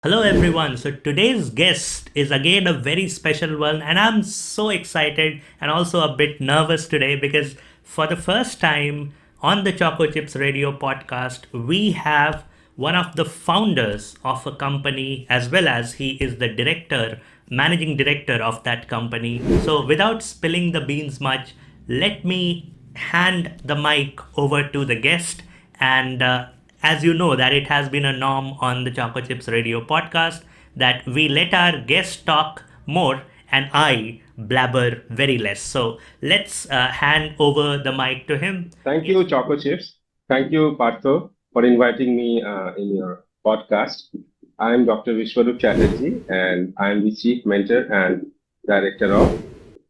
Hello, everyone. So, today's guest is again a very special one, and I'm so excited and also a bit nervous today because for the first time on the Choco Chips Radio podcast, we have one of the founders of a company as well as he is the managing director of that company. So, without spilling the beans much, let me hand the mic over to the guest and as you know that it has been a norm on the Choco Chips Radio podcast that we let our guests talk more and I blabber very less. So let's hand over the mic to him. Thank you, Choco Chips. Thank you, Partho, for inviting me in your podcast. I am Dr. Biswarup Chatterjee, and I am the Chief Mentor and Director of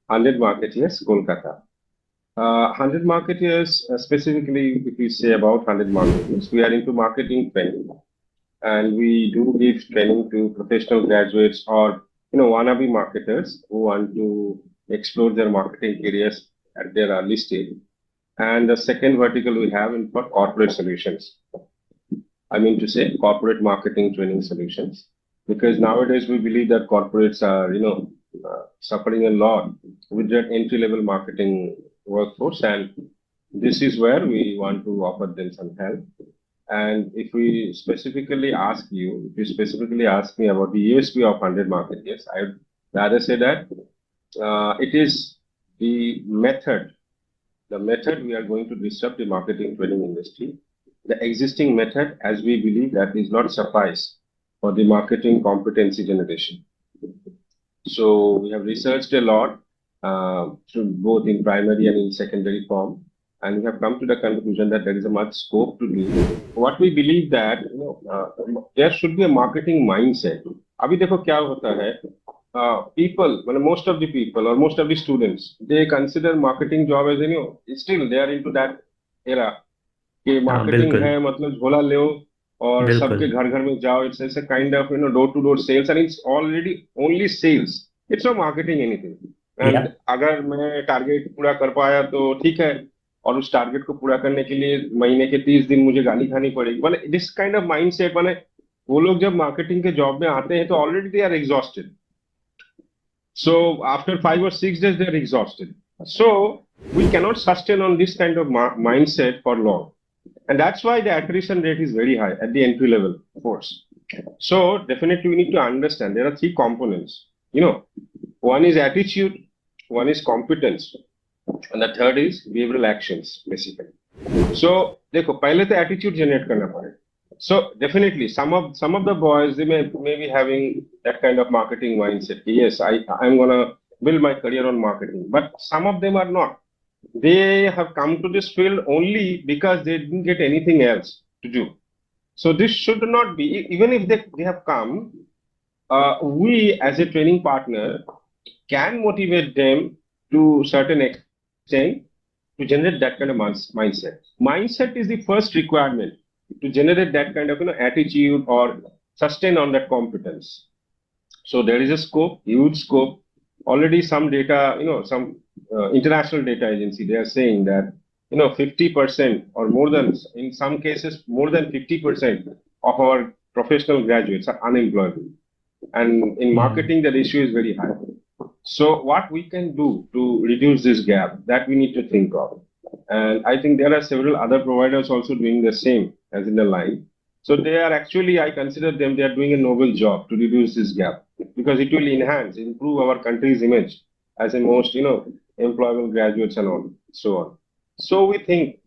100 Marketeers, Kolkata. 100 Marketeers, specifically, if we say about 100 Marketeers, we are into marketing training, and we do give training to professional graduates or wannabe marketers who want to explore their marketing careers at their early stage. And the second vertical we have in for corporate solutions. I mean to say corporate marketing training solutions. Because nowadays we believe that corporates are, suffering a lot with their entry-level marketing workforce. And this is where we want to offer them some help. And if you specifically ask me about the USP of 100 marketers, I would rather say that it is the method we are going to disrupt the marketing training industry. The existing method, as we believe, that is not suffice for the marketing competency generation. So we have researched a lot through both in primary and in secondary form, and we have come to the conclusion that there is a much scope to do. What we believe that there should be a marketing mindset. अभी देखो क्या होता है people, well, most of the people or most of the students, they consider marketing job as still they are into that era कि हाँ marketing बिल्कुल है मतलब झोला लो और सबके बिल्कुल घर घर में जाओ. It's a kind of door to door sales and it's already only sales. It's not marketing anything. या And अगर मैं टारगेट पूरा कर पाया तो ठीक है, और उस टारगेट को पूरा करने के लिए महीने के 30 दिन मुझे गाली खानी पड़ेगी. मैंने दिस काइंड ऑफ माइंडसेट, मैंने वो लोग जब मार्केटिंग के जॉब में आते हैं तो already they are exhausted. So after 5 or 6 days, they're exhausted. So we cannot sustain on this kind of mindset for long. And that's why the attrition rate is very high at the entry level force. So definitely we need to understand there are three components. One is attitude, one is competence, and the third is behavioral actions, basically. So देखो पहले तो attitude generate करना पड़ेगा. So definitely, some of the boys they may be having that kind of marketing mindset. Yes, I'm gonna build my career on marketing, but some of them are not. They have come to this field only because they didn't get anything else to do. So this should not be. Even if they have come, we as a training partner can motivate them to certain extent to generate that kind of mindset. Mindset is the first requirement to generate that kind of attitude or sustain on that competence. So there is a scope, huge scope. Already some data, some international data agency, they are saying that 50% or more than, in some cases more than 50% of our professional graduates are unemployable, and in marketing the ratio is very high. So what we can do to reduce this gap, that we need to think of. And I think there are several other providers also doing the same as in the line. So they are actually, I consider them, they are doing a noble job to reduce this gap because it will improve our country's image as a most, employable graduates and all, so on. So we think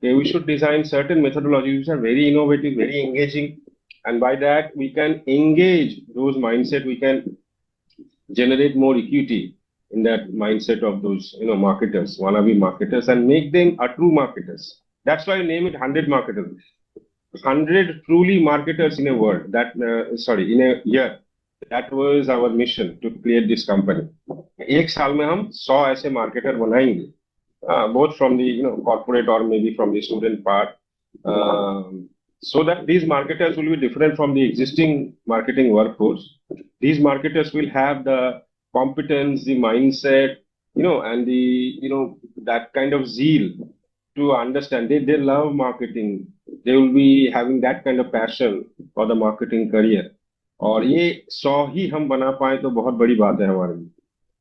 we should design certain methodologies which are very innovative, very engaging. And by that, we can engage those mindset, we can generate more equity in that mindset of those marketers, wannabe marketers, and make them a true marketers. That's why I name it 100 marketers. 100 truly marketers in a world that in a year. That was our mission to create this company. एक साल में हम 100 ऐसे marketer बनाएंगे, both from the corporate or maybe from the student part, so that these marketers will be different from the existing marketing workforce. These marketers will have the competence, the mindset, and that kind of zeal to understand. They love marketing. They will be having that kind of passion for the marketing career. और ये 100 ही हम बना पाए तो बहुत बड़ी बात है हमारे लिए.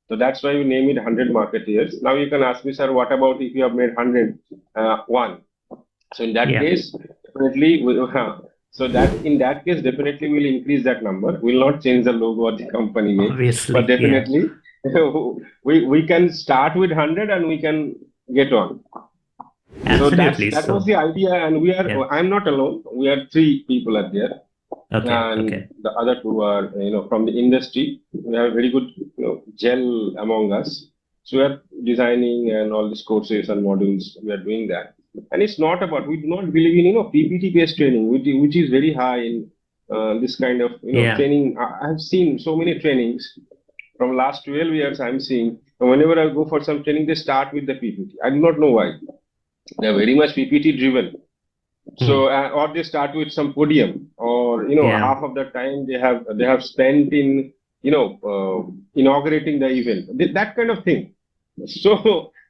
So that's why we name it 100 Marketeers. Now you can ask me, sir, what about if you have made 100 one? So in that Yeah, case, definitely, so that in that case, definitely we'll increase that number. We'll not change the logo or the company name, but obviously. Yeah, definitely we can start with 100 and we can get on. So absolutely. that was So, the idea, and we are. yeah. I'm not alone. We are three people are there, Okay, and okay. the other two are from the industry. We have very good gel among us. So we are designing and all these courses and modules. We are doing that, and it's not about. We do not believe in PPT based training, which is very high in this kind of Yeah. training. I have seen so many trainings from last 12 years. I'm seeing whenever I go for some training, they start with the PPT. I do not know why. They are very much PPT driven. Hmm. So or they start with some podium, or Yeah. half of the time they have spent in inaugurating the event, that kind of thing. So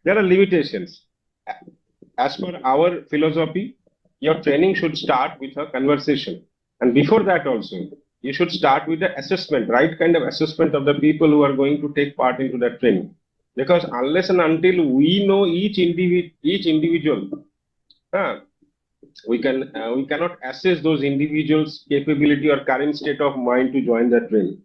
there are limitations. As per our philosophy, your training should start with a conversation, and before that also you should start with the assessment, right kind of assessment of the people who are going to take part into that training. Because unless and until we know each individual, uh, we cannot assess those individuals' capability or current state of mind to join that training.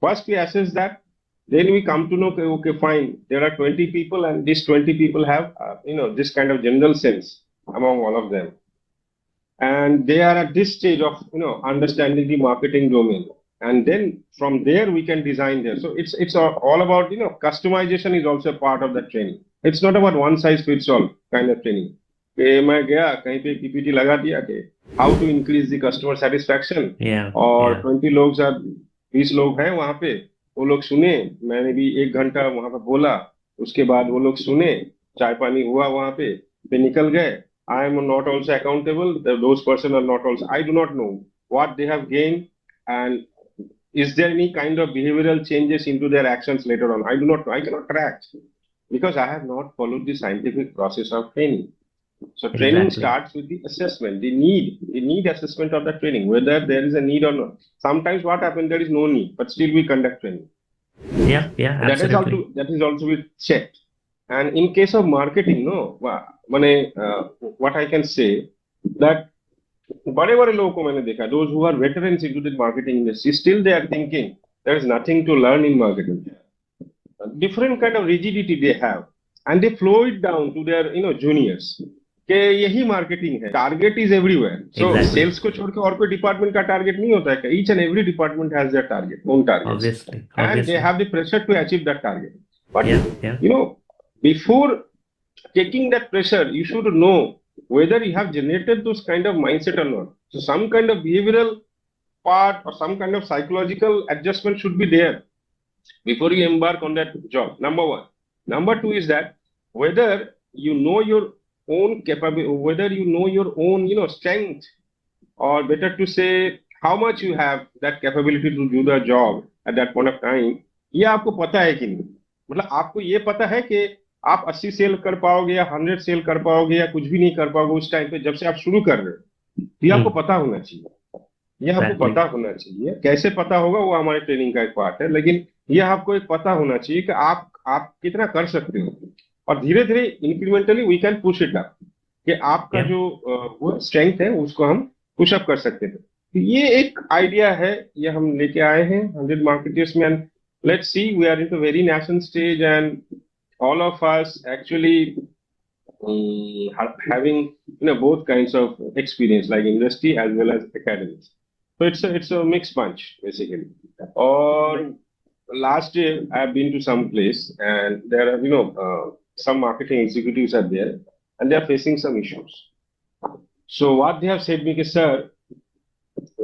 First, we assess that. Then we come to know, okay, fine. There are 20 people, and these 20 people have, this kind of general sense among all of them, and they are at this stage of, understanding the marketing domain. And then from there we can design there. So it's all about, customization is also a part of the training. It's not about one size fits all kind of training. मैं गया कहीं पे PPT लगा दिया कि how to increase the customer satisfaction, Yeah. और Yeah. 20 लोग हैं वहां पे. वो लोग सुने. मैंने भी 1 घंटा वहां पे बोला. उसके बाद वो लोग सुने. चाय पानी हुआ वहां पे निकल गए. I am not also accountable. Those person are not also. I do not know what they have gained, and is there any kind of behavioral changes into their actions later on. I do not know. I cannot track because I have not followed the scientific process of training. So training Exactly. starts with the assessment, the need assessment of the training, whether there is a need or not. Sometimes what happens, there is no need, but still we conduct training. Yeah. Yeah. Absolutely. That is also with checked. And in case of marketing, no, what I can say that बड़े बड़े लोगों को मैंने देखा, those who are veterans into the marketing industry, still they are thinking there is nothing to learn in marketing. Different kind of rigidity they have, and they flow it down to their juniors कि यही marketing है. Target is everywhere. So Exactly. Sales को छोड़ के और कोई department का target नहीं होता है. Each and every department has their target, own targets, Obviously. and they Obviously. have the pressure to achieve that target. But Yeah. Yeah. before taking that pressure, you should know whether you have generated those kind of mindset or not. So some kind of behavioral part or some kind of psychological adjustment should be there before you embark on that job. Number one. Number two is that whether you know your own capability, whether you know your own, strength, or better to say how much you have that capability to do the job at that point of time. ये आपको पता है कि नहीं. मतलब आपको ये पता है कि आप 80 सेल कर पाओगे या 100 सेल कर पाओगे या कुछ भी नहीं कर पाओगे उस टाइम पे जब से आप शुरू कर रहे हो. ये आपको Hmm. पता होना चाहिए. ये आपको पता Exactly. होना चाहिए. कैसे पता होगा वो हमारे ट्रेनिंग का एक पार्ट है, लेकिन ये आपको एक पता होना चाहिए कि आप कितना कर सकते हो. और धीरे धीरे incrementally we can push it up, कि आपका Yeah. जो वो स्ट्रेंथ है उसको हम पुश अप कर सकते थे. तो ये एक आइडिया है, ये हम लेके आए हैं 100 मार्केटर्स में. And let's see, we are in very nascent stage, and all of us actually having both kinds of experience, like industry as well as academics. So it's a mixed bunch basically. Or last year I've been to some place, and there are some marketing executives are there, and they are facing some issues. So what they have said me, sir,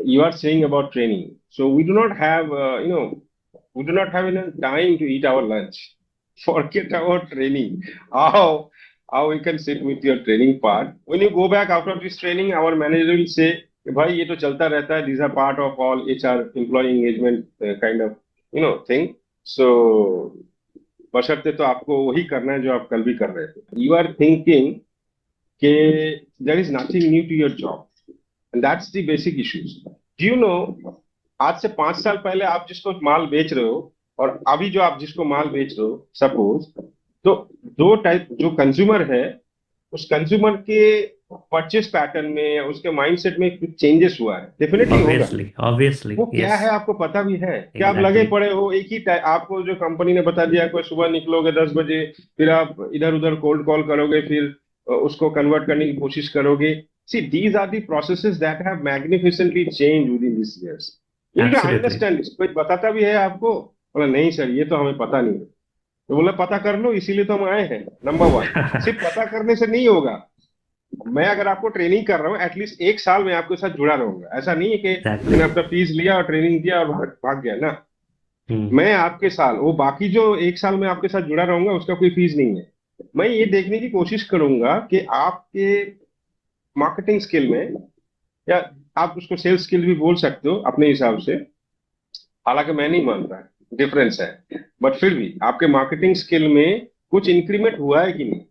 you are saying about training. So we do not have we do not have enough time to eat our lunch. Forget about training. How we can sit with your training part. When you go back after this training, our manager will say, भाई ये तो चलता रहता है. These are part of all HR employee engagement kind of thing. So बशर्ते तो आपको वही करना है जो आप कल भी कर रहे थे. You are thinking कि there is nothing new to your job, and that's the basic issues. Do you know आज से 5 साल पहले आप जिसको माल बेच रहे हो और अभी जो आप जिसको माल बेच रहे हो सपोज, तो दो टाइप जो कंज्यूमर है, उस कंज्यूमर के परचेस पैटर्न में या उसके माइंडसेट में कुछ चेंजेस हुआ है, डेफिनेटली होगा। ऑब्वियसली वो क्या यस। है आपको पता भी है क्या? आप लगे एग्जैक्टली। पड़े हो एक ही आपको जो कंपनी ने बता दिया कोई सुबह निकलोगे 10 बजे, फिर आप इधर उधर कोल्ड कॉल करोगे, फिर उसको कन्वर्ट करने की कोशिश करोगे। See these are the processes that have magnificently change within this years. You need to absolutely. Understand. कोई बताता भी है आपको? बोला नहीं सर ये तो हमें पता नहीं है। तो बोला पता कर लो, इसीलिए तो हम आए हैं। नंबर वन, सिर्फ पता करने से नहीं होगा। मैं अगर आपको ट्रेनिंग कर रहा हूँ एटलीस्ट 1 साल में आपके साथ जुड़ा रहूंगा। ऐसा नहीं है कि एग्जैक्टली। मैंने अपना फीस लिया और ट्रेनिंग दिया और भाग गया ना। हम्म। मैं आपके साल वो बाकी जो 1 साल में आपके साथ जुड़ा रहूंगा उसका कोई फीस नहीं है। मैं ये देखने की कोशिश करूंगा कि आपके मार्केटिंग स्किल में, या आप उसको सेल्स स्किल भी बोल सकते हो अपने हिसाब से, हालांकि मैं नहीं मानता डिफरेंस है, बट फिर भी आपके मार्केटिंग स्किल में कुछ इंक्रीमेंट हुआ है कि नहीं?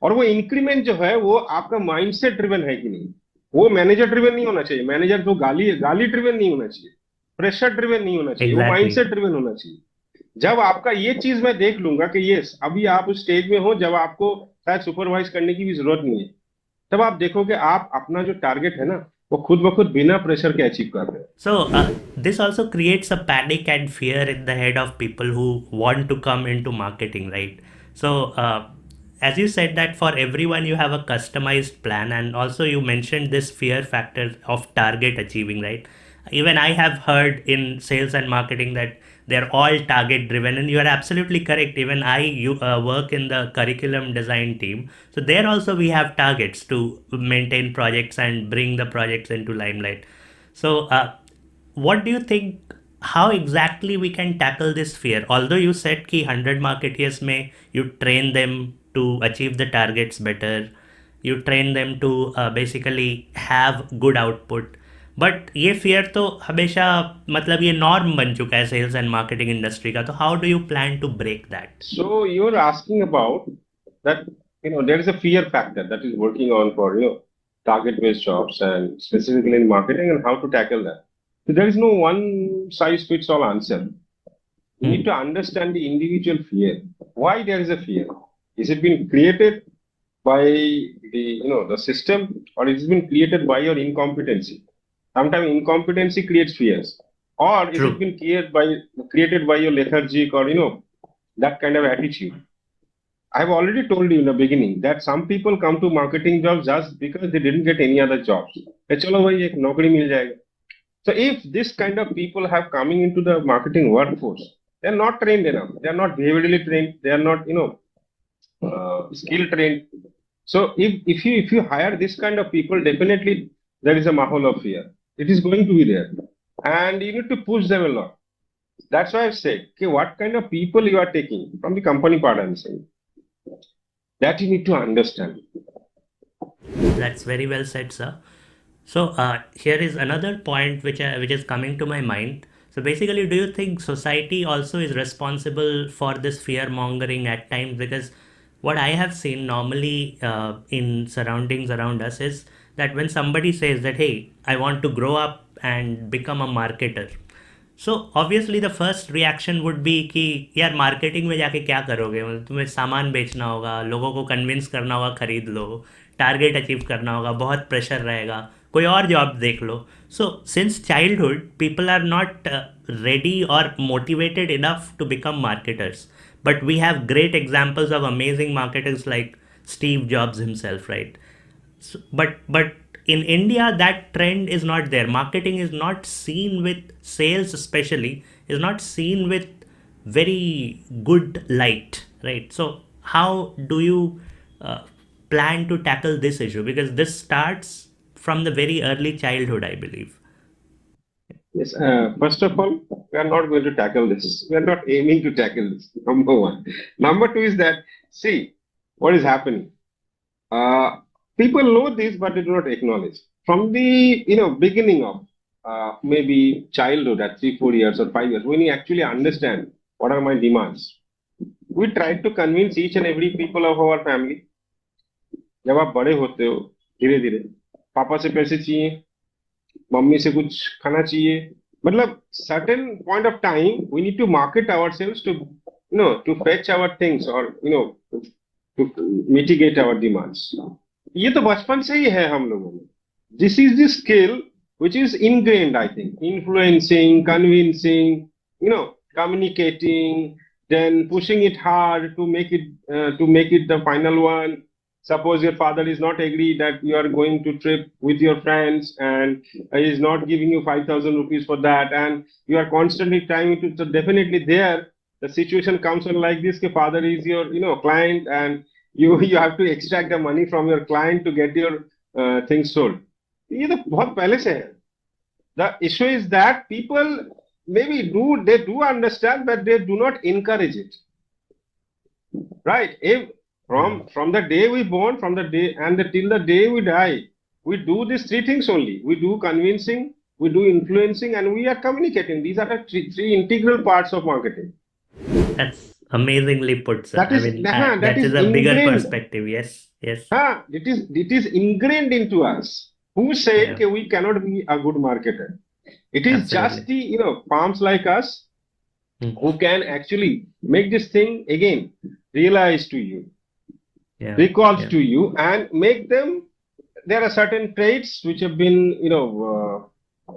और वो इंक्रीमेंट जो है वो आपका माइंडसेट ड्रिवन है कि नहीं? वो मैनेजर ड्रिवन नहीं होना चाहिए। मैनेजर तो गाली गाली ड्रिवन नहीं होना चाहिए, प्रेशर ड्रिवन नहीं होना चाहिए, वो एग्जैक्टली। माइंडसेट ड्रिवन होना चाहिए। जब आपका ये चीज मैं देख लूंगा कि यस अभी आप उस स्टेज में हो जब आपको शायद सुपरवाइज करने की भी जरूरत नहीं है, तब आप देखोगे आप अपना जो टारगेट है ना वो खुद ब खुद बिना प्रेशर के अचीव कर रहे हो। So, this also creates a panic and fear in the head of people who want to come into marketing, right? So, as you said, that for everyone you have a customized plan, and also you mentioned this fear factor of target achieving, right? Even I have heard in sales and marketing that they're all target driven, and you are absolutely correct. Even I work in the curriculum design team, so there also we have targets to maintain projects and bring the projects into limelight. So, what do you think? How exactly we can tackle this fear? Although you said कि 100 marketeers में you train them to achieve the targets better, you train them to basically have good output. But ये fear तो हमेशा मतलब ये norm बन चुका है सेल्स एंड मार्केटिंग इंडस्ट्री का, तो how do you plan to break that? So you're asking about that, there is a fear factor that is working on for, target-based jobs and specifically in marketing and how to tackle that. So there is no one size fits all answer. You need to understand the individual fear. Why there is a fear? Is it been created by the system, or is it been created by your incompetency? Sometimes incompetency creates fears. Or is it True. been created by your lethargic or that kind of attitude? I've already told you in the beginning that some people come to marketing jobs just because they didn't get any other jobs. कि चलो भाई एक नौकरी मिल जाएगा. So if this kind of people have coming into the marketing workforce, they're not trained enough. They're not behaviorally trained. They are not, skill trained. So if you hire this kind of people, definitely there is a mahal of fear. It is going to be there, and you need to push them a lot. That's why I've said, okay, what kind of people you are taking from the company part. I'm saying that you need to understand. That's very well said, sir. So here is another point which is coming to my mind. So basically, do you think society also is responsible for this fear mongering at times? Because what I have seen normally in surroundings around us is that when somebody says that, hey, I want to grow up and become a marketer, so obviously the first reaction would be कि यार marketing में जाके क्या करोगे, मतलब तुम्हें सामान बेचना होगा, लोगों को कन्विंस करना होगा खरीद लो, टारगेट अचीव करना होगा, बहुत प्रेशर रहेगा, कोई और जॉब देख लो. So since childhood people are not ready or motivated enough to become marketers, but we have great examples of amazing marketers like Steve Jobs himself, right? But in India that trend is not there. Marketing is not seen with, sales especially is not seen with very good light, right? So how do you uh, plan to tackle this issue, because this starts from the very early childhood, I believe. Yes, first of all, we are not going to tackle this. We are not aiming to tackle this. Number one. Number two is that, see, what is happening? Uh, People know this, but they do not acknowledge. From the beginning of maybe childhood at 3, 4 years or 5 years, when you actually understand what are my demands, we try to convince each and every people of our family. जब आप बड़े होते हो धीरे धीरे, पापा से पैसे चाहिए, मम्मी से कुछ खाना चाहिए, मतलब certain point of time we need to market ourselves to to fetch our things or to mitigate our demands. ये तो बचपन से ही है हम लोगों में. This is the skill which is ingrained, I think. Influencing, convincing, communicating, then pushing it hard to make it the final one. Suppose your father is not agree that you are going to trip with your friends and he is not giving you 5,000 rupees for that, and you are constantly trying to. So definitely there the situation comes on like this: father is your client, and you have to extract the money from your client to get your things sold. ये तो बहुत पहले से है. The issue is that people maybe do understand, but they do not encourage it. Right? If from the day we born, from the day and till the day we die, we do these three things only. We do convincing, we do influencing, and we are communicating. These are the three integral parts of marketing. That's amazingly put, sir. That I is mean, that that is is a bigger ingrained. perspective. Yes, yes, It is ingrained into us. Who said yeah, that we cannot be a good marketer? It is just absolutely. the palms like us Hmm. who can actually make this thing again realize to you, Yeah, recalls yeah, to you, and make them. There are certain traits which have been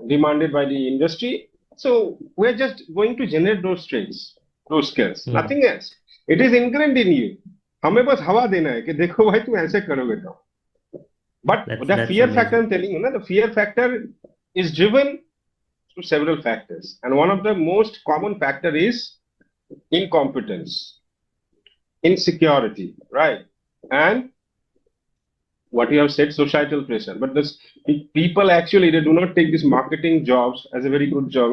demanded by the industry. So we're just going to generate those traits, those skills, hmm. nothing else. It is ingrained in you. हमें बस हवा देना है कि देखो भाई तुम ऐसे करोगे तो. But the That's fear factor, amazing. I'm telling you, the fear factor is driven through several factors, and one of the most common factor is incompetence, insecurity, right? And what you have said, societal pressure. But this people actually they do not take these marketing jobs as a very good job.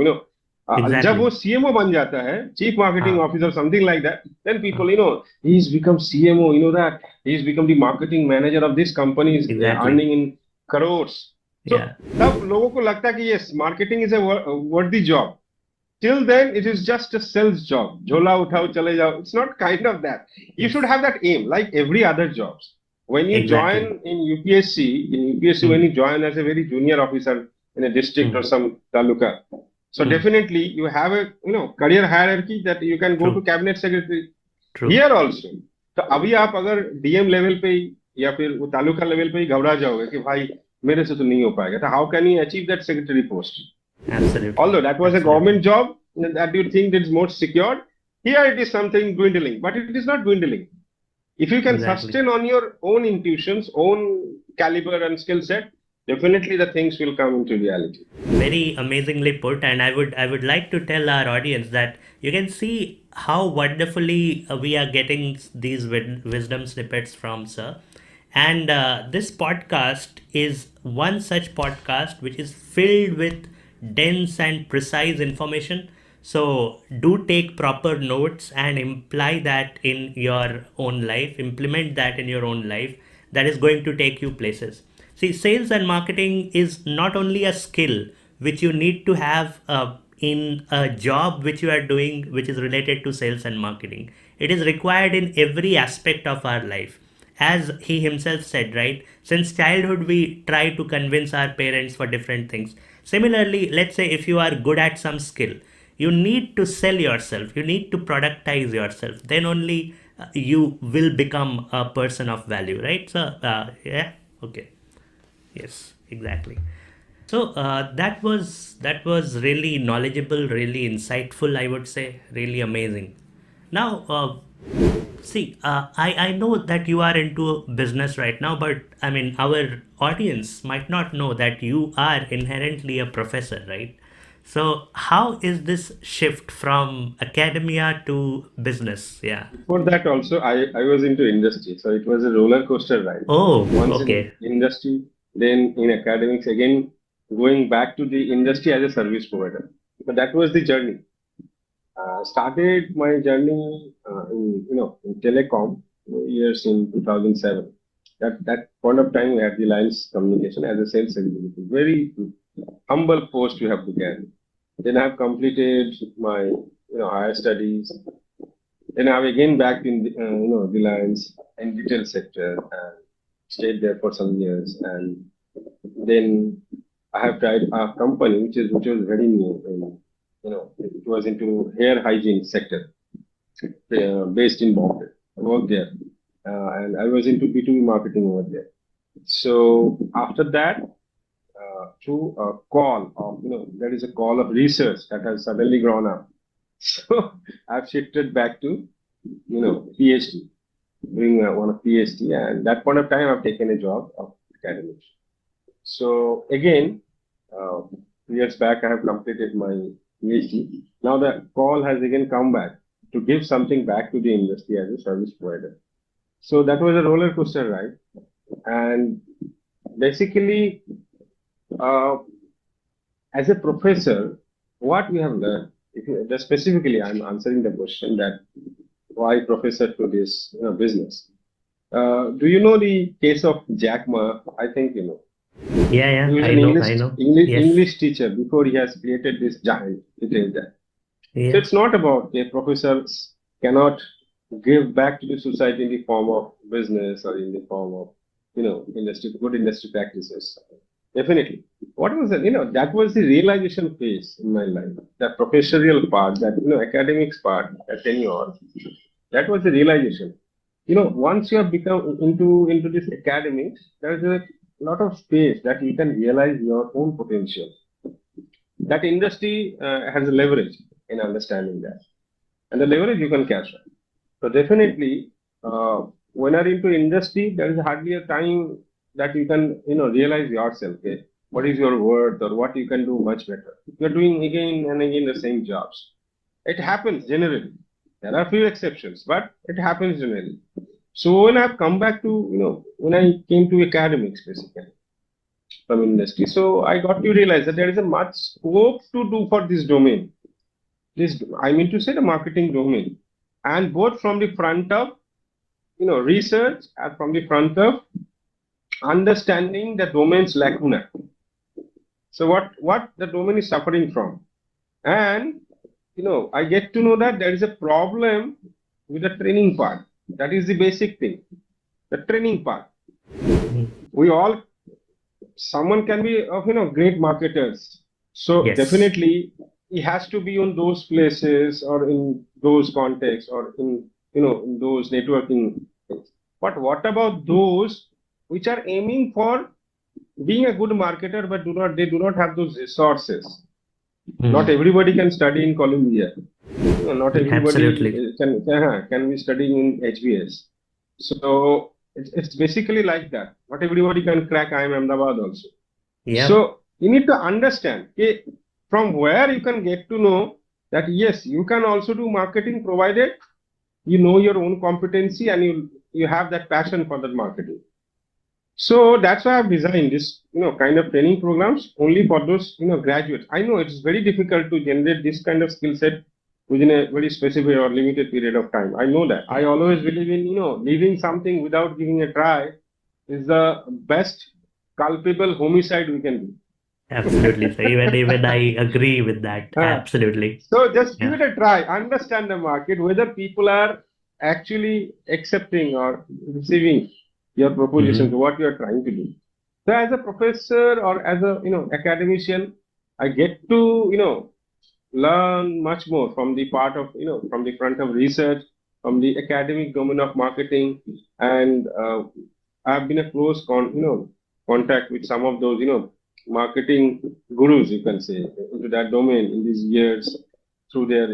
जब वो Exactly. CMO बन जाता है, chief marketing Ah, officer, something like that, then ah, people, he's become CMO. You know that he's become the marketing manager of this company, is exactly. earning in crores. So Yeah. तब लोगों को लगता है कि yes, marketing is a worthy job. Till then, it is just a sales job. Jhola uthao, chale jao. It's not kind of that. You should Yes. have that aim, like every other jobs. When you Exactly. join in UPSC, when Hmm. you join as a very junior officer in a district or Hmm. some taluka, so Hmm. definitely you have a career hierarchy that you can go to True. cabinet secretary. True. Here also. तो अभी आप अगर DM level पे ही या फिर वो taluka level पे ही घबरा जाओगे कि भाई मेरे से तो नहीं हो पाएगा, तो how can you achieve that secretary post? Absolutely. Although that was a Absolutely. government job that you think is more secured, here it is something dwindling, but it is not dwindling. If you can Exactly. sustain on your own intuitions, own caliber and skill set, definitely the things will come into reality. Very amazingly put, and I would like to tell our audience that you can see how wonderfully we are getting these wisdom snippets from sir, and this podcast is one such podcast which is filled with dense and precise information. So do take proper notes and imply that in your own life, implement that in your own life. That is going to take you places. See, sales and marketing is not only a skill which you need to have in a job which you are doing, which is related to sales and marketing. It is required in every aspect of our life. As he himself said, right? Since childhood, we try to convince our parents for different things. Similarly, let's say if you are good at some skill, you need to sell yourself, you need to productize yourself. Then only you will become a person of value, right? So, yeah, okay. Yes, exactly. So that was really knowledgeable, really insightful. I would say really amazing. Now, see, I know that you are into business right now, but I mean our audience might not know that you are inherently a professor, right? So how is this shift from academia to business? Yeah. Before that, also, I was into industry, so it was a roller coaster ride. Oh, Once in okay. industry, then in academics, again going back to the industry as a service provider. But that was the journey. Started my journey in telecom years in 2007. That point of time we had the Reliance Communication as a sales executive. Very humble post you have to get. Then I have completed my higher studies. Then I've again back in Reliance in retail sector and stayed there for some years. And then I have tried a company which was very new. It was into hair hygiene sector, based in Bombay. I worked there, and I was into B2B marketing over there. So after that, through a call of, there is a call of research that has suddenly grown up. So I've shifted back to, PhD, doing one of PhD, and that point of time I've taken a job of academics. So again, 2 years back I have completed my PhD. Now the call has again come back to give something back to the industry as a service provider. So that was a roller coaster ride, and basically, uh, as a professor, what we have learned, specifically, I'm answering the question that why professor to this business. Do you know the case of Jack Ma? I think you know. Yeah, He yeah, was I an know, I know. Yes. English teacher before he has created this giant. It is that. So Yeah. it's not about a professors cannot give back to the society in the form of business or in the form of industry good industry practices. Definitely. What was that? That was the realization phase in my life. That professorial part, that academics part, that tenure, that was the realization. Once you have become into this academics, there's a lot of space that you can realize your own potential. That industry has a leverage in understanding that, and the leverage you can capture. So definitely, when you're into industry, there is hardly a time that you can realize yourself. Okay, what is your worth or what you can do much better. You're doing again and again the same jobs. It happens generally. There are few exceptions, but it happens generally. So when I've come back to when I came to academics basically from industry, so I got to realize that there is a much scope to do for this domain. This I mean to say the marketing domain, and both from the front of research and from the front of understanding the domain's lacuna. So what the domain is suffering from, and I get to know that there is a problem with the training part. That is the basic thing, the training part. Mhm. We all someone can be of great marketers. So Yes. definitely he has to be on those places or in those contexts or in in those networking things. But what about those which are aiming for being a good marketer but do not have those resources? Not Mm. everybody can study in Columbia. Not everybody Absolutely. can be studying in HBS. So it's basically like that. Not everybody can crack IIM Ahmedabad also. Yeah. So you need to understand from where you can get to know that yes, you can also do marketing provided you know your own competency and you have that passion for that marketing. So that's why I've designed this kind of training programs only for those graduates. I know it's very difficult to generate this kind of skill set within a very specific or limited period of time. I know that. I always believe in leaving something without giving a try is the best culpable homicide we can do. Absolutely. So even I agree with that. Uh, Absolutely. so just give Yeah. it a try. Understand the market, whether people are actually accepting or receiving your proposition to Hmm. what you are trying to do. So as a professor or as a academician, I get to learn much more from the part of from the front of research, from the academic domain of marketing, and I've been a close contact with some of those marketing gurus, you can say, into that domain in these years through their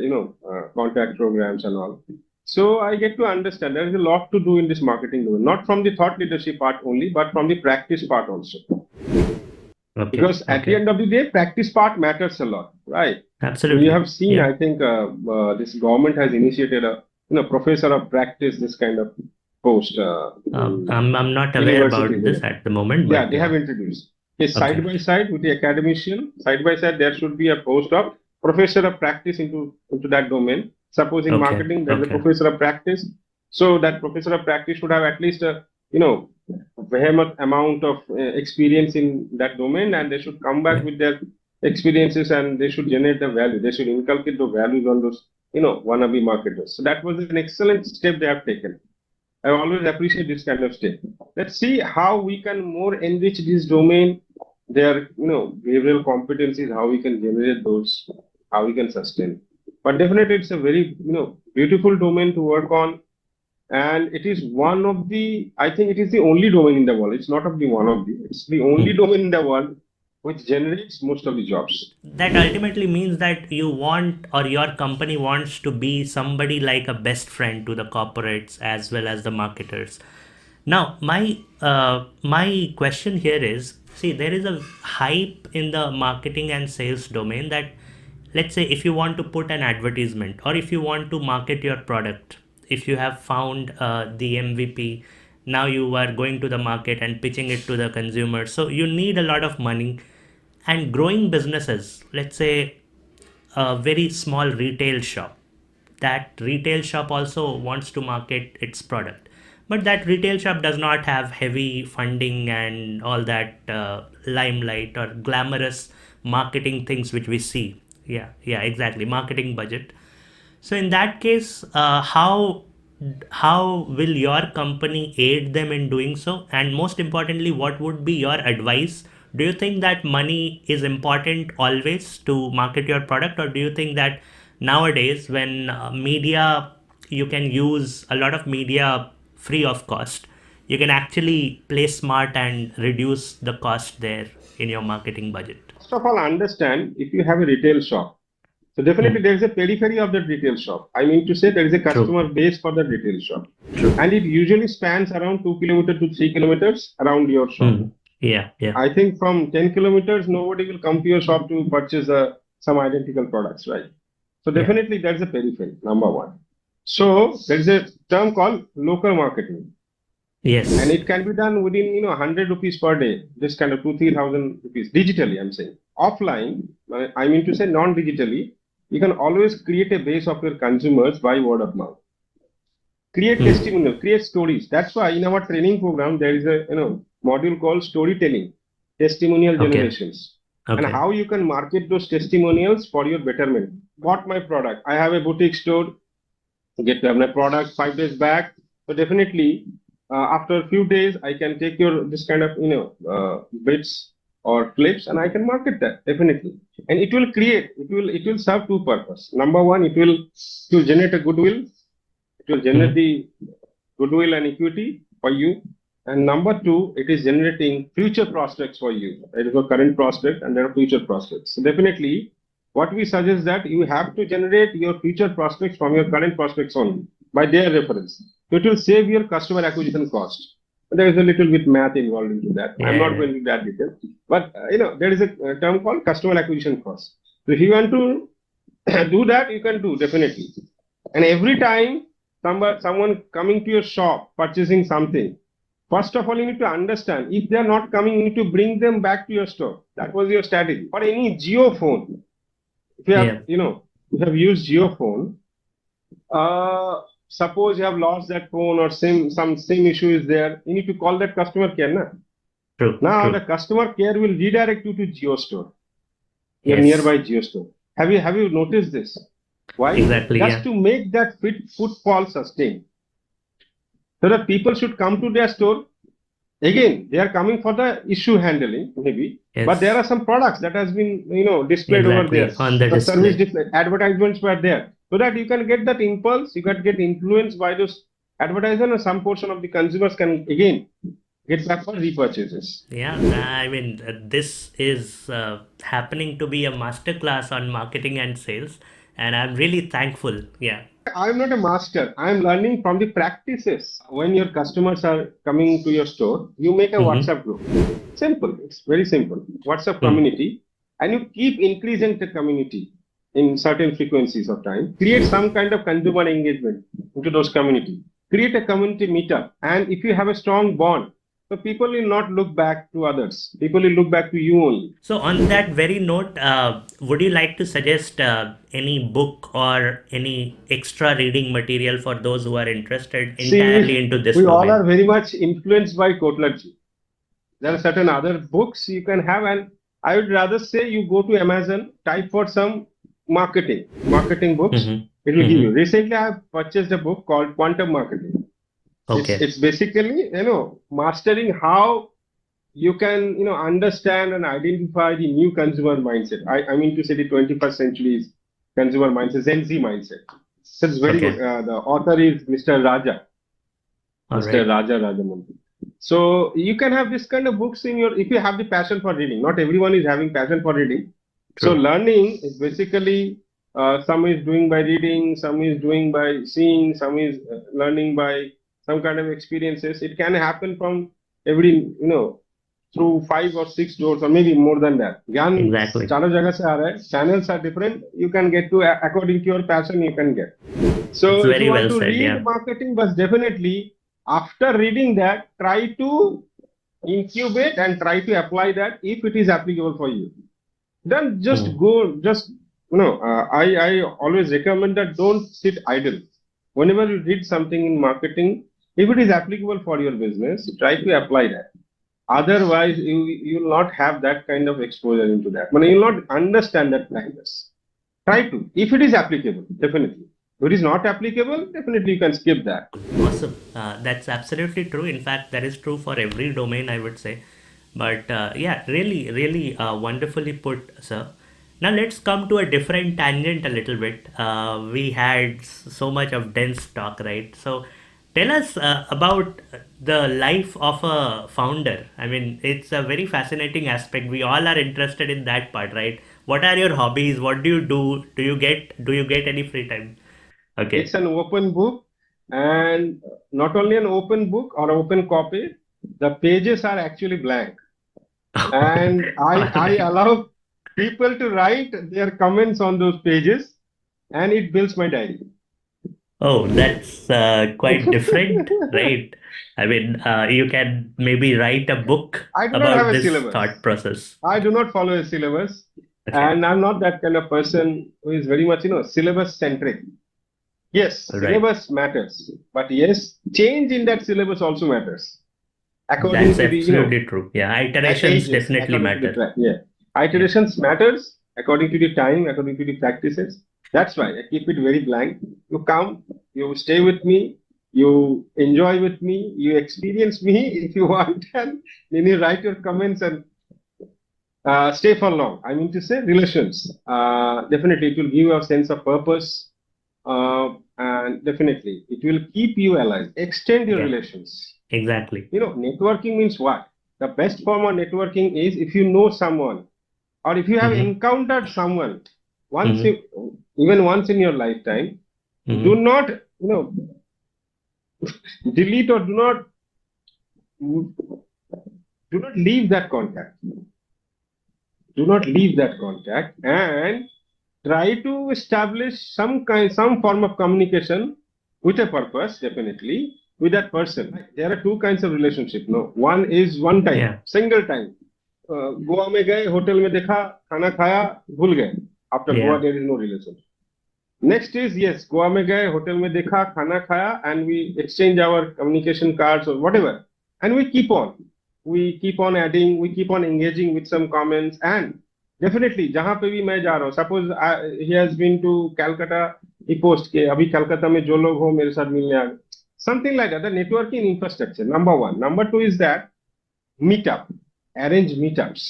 contact programs and all. So I get to understand there is a lot to do in this marketing domain, not from the thought leadership part only, but from the practice part also. Okay. Because at the Okay. end of the day, practice part matters a lot, right? We Absolutely. have seen, Yeah. I think, this government has initiated a professor of practice, this kind of post in I'm not aware universities. about this at the moment, Yeah, but they have yeah. introduced. Yes, Okay. side by side with the academician, side by side, there should be a post of professor of practice into that domain. Suppose in Okay. marketing, there is a Okay. professor of practice. So that professor of practice should have at least a vehement amount of experience in that domain, and they should come back Yeah. with their experiences and they should generate the value. They should inculcate the values on those wannabe marketers. So that was an excellent step they have taken. I always appreciate this kind of step. Let's see how we can more enrich this domain their behavioral competencies, how we can generate those, how we can sustain. But definitely it's a very beautiful domain to work on, and it is one of the, I think it is the only domain in the world, it's not of the one of the, it's the only Hmm. domain in the world which generates most of the jobs. That ultimately means that you want, or your company wants to be somebody like a best friend to the corporates as well as the marketers. Now my question here is, see, there is a hype in the marketing and sales domain that, let's say, if you want to put an advertisement or if you want to market your product, if you have found the MVP, now you are going to the market and pitching it to the consumer, so you need a lot of money. And growing businesses, let's say a very small retail shop, that retail shop also wants to market its product, but that retail shop does not have heavy funding and all that limelight or glamorous marketing things which we see. Yeah, exactly, marketing budget. So in that case, how will your company aid them in doing so? And most importantly, what would be your advice? Do you think that money is important always to market your product, or do you think that nowadays, when media, you can use a lot of media free of cost, you can actually play smart and reduce the cost there in your marketing budget? First of all, understand, if you have a retail shop, so Hmm. definitely there is a periphery of that retail shop. I mean to say, there is a True. customer base for the retail shop, True. and it usually spans around 2 kilometers to 3 kilometers around your shop. Hmm. Yeah. Yeah. I think from 10 kilometers, nobody will come to your shop to purchase some identical products, right? So Yeah. definitely that's a periphery, number one. So there is a term called local marketing, and Yes. it can be done within 100 rupees per day, this kind of 2 3,000 rupees digitally. I'm saying offline. I mean to say non-digitally. You can always create a base of your consumers by word of mouth. Create Hmm. testimonial, create stories. That's why in our training program there is a module called storytelling, testimonial Okay. generations, and Okay. how you can market those testimonials for your betterment. Bought my product. I have a boutique store. Get my product 5 days back. So definitely, after a few days, I can take your this kind of bits or clips, and I can market that definitely. And it will create. It will serve two purpose. Number one, it will generate a goodwill. It will generate Hmm. the goodwill and equity for you. And number two, it is generating future prospects for you. There is a current prospect and there are future prospects. So definitely, what we suggest that you have to generate your future prospects from your current prospects only by their reference. So it will save your customer acquisition cost. There is a little bit math involved into that. I'm not Yeah. going into that detail, but there is a term called customer acquisition cost. So if you want to do that, you can do definitely. And every time someone coming to your shop purchasing something, first of all, you need to understand, if they are not coming, you need to bring them back to your store. That was your strategy. For any Geo phone, if you have, Yeah. you have used Geo phone, suppose you have lost that phone or some SIM issue is there, you need to call that customer care. Na? True. Now the True. customer care will redirect you to Geo store, your Yes. nearby Geo store. Have you noticed this? Why? Exactly. Just Yeah. to make that footfall sustain. So that people should come to their store. Again, they are coming for the issue handling, maybe, but there are Yes. some products that has been, displayed over there. Exactly. On the The service display. display, advertisements were there, so that you can get that impulse, you can get influenced by those advertisers, and some portion of the consumers can again get back for repurchases. Yeah. I mean, this is happening to be a masterclass on marketing and sales, and I'm really thankful. Yeah. I'm not a master. I'm learning from the practices. When your customers are coming to your store, you make a Mm-hmm. WhatsApp group. Simple. It's very simple. WhatsApp Hmm. community, and you keep increasing the community in certain frequencies of time. Create some kind of consumer engagement into those community. Create a community meetup, and if you have a strong bond, so people will not look back to others. People will look back to you only. So, on that very note, would you like to suggest any book or any extra reading material for those who are interested See, entirely into this we all are domain? very much influenced by Kotlerji. There are certain other books you can have, and I would rather say you go to Amazon, type for some marketing books. It Mm-hmm. will give you. Mm-hmm. Recently, I have purchased a book called Quantum Marketing. It's Okay. it's basically mastering how you can understand and identify the new consumer mindset. I mean to say the 21st century's consumer mindset, Gen Z mindset. So it's very good. Okay. The author is Mr. Raja, All Mr. right. Raja Rajamouli. So you can have this kind of books in your, if you have the passion for reading. Not everyone is having passion for reading. So True. learning is basically, some is doing by reading, some is doing by seeing, some is learning by some kind of experiences. It can happen from every, through 5 or 6 doors, or maybe more than that. ज्ञान Exactly. चारों जगह से आ रहा है. Channels are different. You can get to, according to your passion, you can get. It's So if you very want well to said. read Yeah. marketing, but definitely after reading that, try to incubate and try to apply that if it is applicable for you. Then just Hmm. go, just, I always recommend that don't sit idle. Whenever you read something in marketing, if it is applicable for your business, try to apply that. Otherwise, you will not have that kind of exposure into that. I mean, you will not understand that kindness. Try to. If it is applicable, definitely. If it is not applicable, definitely you can skip that. Awesome. That's absolutely true. In fact, that is true for every domain, I would say. But yeah, really, really wonderfully put, sir. Now let's come to a different tangent a little bit. We had so much of dense talk, right? So tell us about the life of a founder. I mean, it's a very fascinating aspect. We all are interested in that part, right? What are your hobbies? What do you do? Do you get any free time? It's Okay. an open book, and not only an open book or open copy, the pages are actually blank. And All I right. allow people to write their comments on those pages, and it builds my diary. Oh, that's quite different, right? I mean, you can maybe write a book I do not have about a this syllabus. thought process. I do not follow a syllabus, Okay, and I'm not that kind of person who is very much, syllabus centric. Yes, right. syllabus matters, but yes, change in that syllabus also matters according That's to the, absolutely true. Yeah, iterations ages, definitely according to the matter. yeah, Yeah, iterations matters according to the time, according to the practices. That's why I keep it very blank. You come, you stay with me, you enjoy with me, you experience me if you want, and then you write your comments and stay for long. I mean to say relations. Definitely, it will give you a sense of purpose, and definitely it will keep you alive. Extend your yeah, relations. exactly. Networking means what? The best form of networking is if you know someone, or if you have Mm-hmm. encountered someone once, Mm-hmm. even once in your lifetime. Do Mm-hmm. not, delete, or do not leave that contact. Do not leave that contact, and try to establish some form of communication with a purpose, definitely, with that person. There are two kinds of relationship. No, one is one time, Yeah, single time. Goa में गए, hotel में देखा, खाना खाया, भूल गए. After Goa, yeah, there is no relation. Next is, yes, Goa में गए, होटल में देखा, खाना खाया, and we exchange our communication cards or whatever, and we keep on. We keep on adding, we keep on engaging with some comments, and definitely जहां पे भी मैं जा रहा हूँ, suppose he has been to Calcutta, he post के अभी कलकत्ता में जो लोग हो मेरे साथ मिलने आ गए. Something like that. The networking infrastructure, number one. Number two is that meetup, arrange meetups.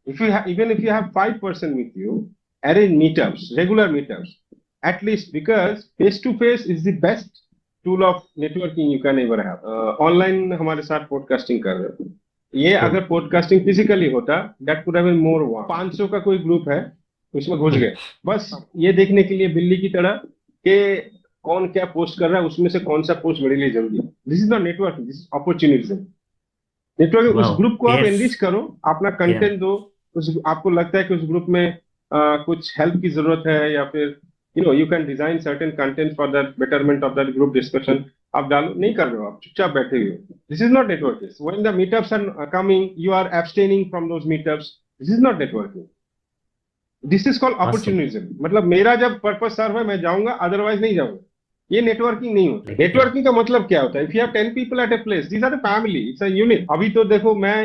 If you have, even if you have 5% with you, arrange meetups, regular meetups, at least, because face to face is the best tool of networking you can ever have. Online हमारे साथ podcasting कर रहे हो, ये true. अगर podcasting physically होता, that could have been more. 500 का कोई ग्रुप है, उसमें घुस Hmm. गए बस ये देखने के लिए बिल्ली की तरह कि कौन क्या पोस्ट कर रहा है, उसमें से कौन सा पोस्ट मेरे लिए जल्दी है. This is not networking, this is opportunism. Network, उस Wow. ग्रुप को आप एनरिच Yes. करो, अपना Yeah. कंटेंट दो. उस आपको लगता है कि उस ग्रुप में कुछ हेल्प की जरूरत है, या फिर you can design certain content for that betterment of that group discussion. आप डालो, नहीं कर रहे हो, आप चुपचाप बैठे हुए हो. This is not networking. When the meetups are coming, you are abstaining from those meetups. This is not networking. This is called Awesome. Opportunism. मतलब मेरा जब पर्पस सर्व है, मैं जाऊंगा, अदरवाइज नहीं जाऊंगा. ये नेटवर्किंग नहीं होता. Yeah. नेटवर्किंग का मतलब क्या होता है? If you have 10 people at a place, these are the family, it's a unit. अभी तो देखो, मैं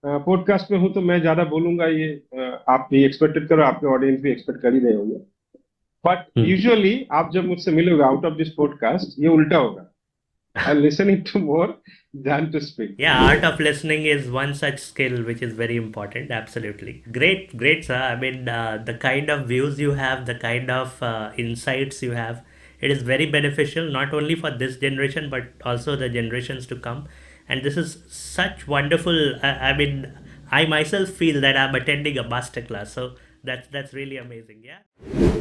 पॉडकास्ट में हूं तो मैं ज्यादा बोलूंगा, ये आप भी एक्सपेक्टेड करो, आपके ऑडियंस भी एक्सपेक्ट कर ही रहे होंगे. But Hmm. यूजुअली आप जब मुझसे मिलोगे आउट ऑफ दिस पॉडकास्ट, ये उल्टा होगा. I listening to more Than to speak. Yeah, art of listening is one such skill which is very important. Absolutely. Great, great, sir. I mean, the kind of views you have, the kind of insights you have, it is very beneficial not only for this generation but also the generations to come. And this is such wonderful. I mean, I myself feel that I'm attending a masterclass. So that's really amazing. Yeah.